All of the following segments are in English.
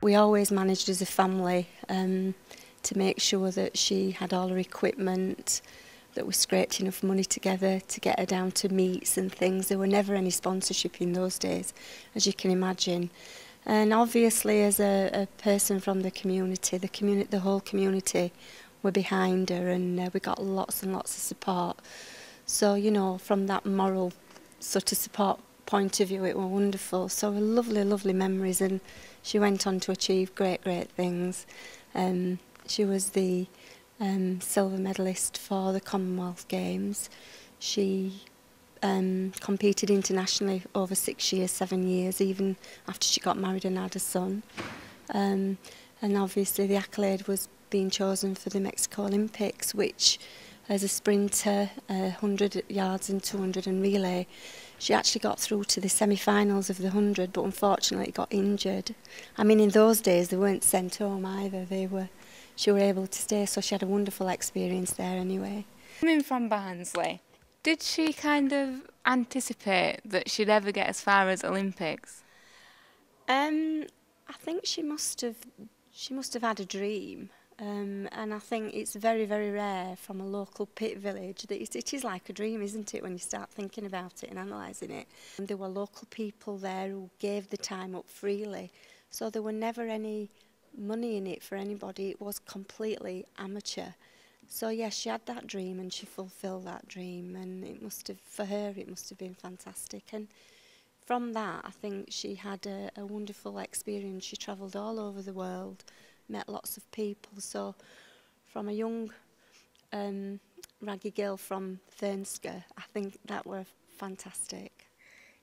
We always managed as a family to make sure that she had all her equipment, that we scraped enough money together to get her down to meets and things. There were never any sponsorship in those days, as you can imagine. And obviously, as a person from the community, the whole community were behind her, and we got lots and lots of support. So, you know, from that moral sort of support point of view, it was wonderful. So lovely, lovely memories, and she went on to achieve great, great things. She was the silver medalist for the Commonwealth Games. She competed internationally over 6 years, 7 years, even after she got married and had a son. And obviously the accolade was being chosen for the Mexico Olympics, which as a sprinter, 100 yards and 200 and relay, she actually got through to the semi-finals of the 100, but unfortunately got injured. I mean, in those days they weren't sent home either. She were able to stay, so she had a wonderful experience there anyway. Coming from Barnsley, did she kind of anticipate that she'd ever get as far as Olympics? I think she must have had a dream. And I think it's very, very rare from a local pit village that it is like a dream, isn't it, when you start thinking about it and analysing it. And there were local people there who gave the time up freely, so there were never any money in it for anybody. It was completely amateur. So yes, she had that dream and she fulfilled that dream, and for her it must have been fantastic. And from that, I think she had a wonderful experience. She travelled all over the world, met lots of people. So from a young raggy girl from Thurnscoe, I think that were fantastic.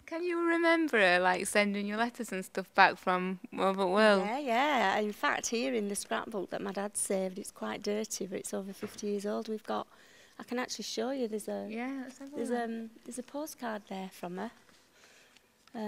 Can you remember her, like, sending you letters and stuff back from over the world? Yeah. In fact, here in the scrapbook that my dad saved, it's quite dirty, but it's over 50 years old. We've got, I can actually show you, there's a postcard there from her,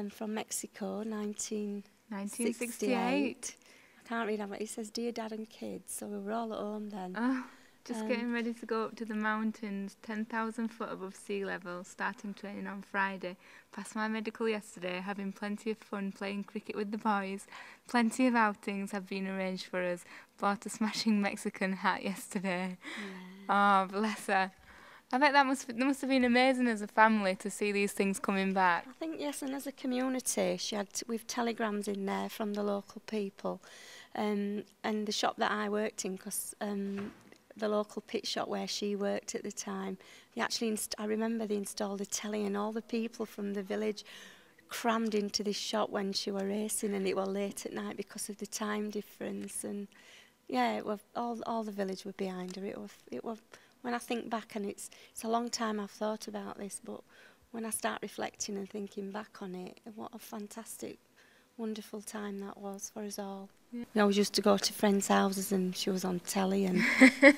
from Mexico, 1968. I can't read how it says, "Dear Dad and Kids," so we were all at home then. Oh, just getting ready to go up to the mountains, 10,000 foot above sea level, starting training on Friday. Passed my medical yesterday, having plenty of fun playing cricket with the boys. Plenty of outings have been arranged for us. Bought a smashing Mexican hat yesterday. Yeah. Oh, bless her. I bet that must have been amazing as a family to see these things coming back. I think yes, and as a community, we've telegrams in there from the local people, and the shop that I worked in, because the local pit shop where she worked at the time, I remember they installed a telly, and all the people from the village crammed into this shop when she were racing, and it was late at night because of the time difference. And yeah, it was all the village were behind her. It was. When I think back, and it's a long time I've thought about this, but when I start reflecting and thinking back on it, what a fantastic, wonderful time that was for us all. Yeah. We always used to go to friends' houses and she was on telly, and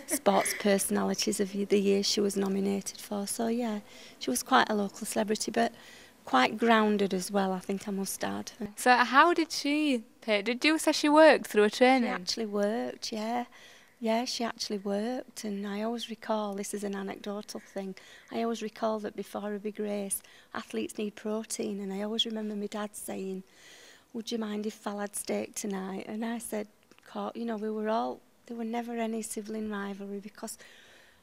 sports personalities of the year she was nominated for. So yeah, she was quite a local celebrity, but quite grounded as well, I think I must add. So how did she pay? Did you say she worked through a training? She actually worked, yeah. Yeah, she actually worked, and I always recall, this is an anecdotal thing, I always recall that before a big race, athletes need protein, and I always remember my dad saying, "Would you mind if Val had steak tonight?" And I said, you know, there were never any sibling rivalry, because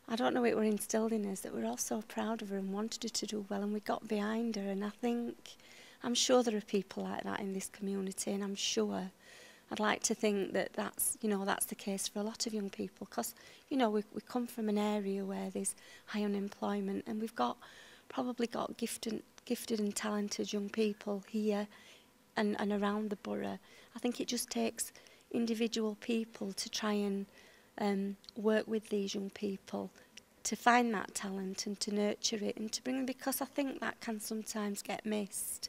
I don't know, it were instilled in us that we're all so proud of her and wanted her to do well, and we got behind her. And I'm sure there are people like that in this community, and I'd like to think that that's the case for a lot of young people, because, you know, we come from an area where there's high unemployment, and we've probably got gifted and talented young people here and around the borough. I think it just takes individual people to try and work with these young people to find that talent and to nurture it and to bring them, because I think that can sometimes get missed.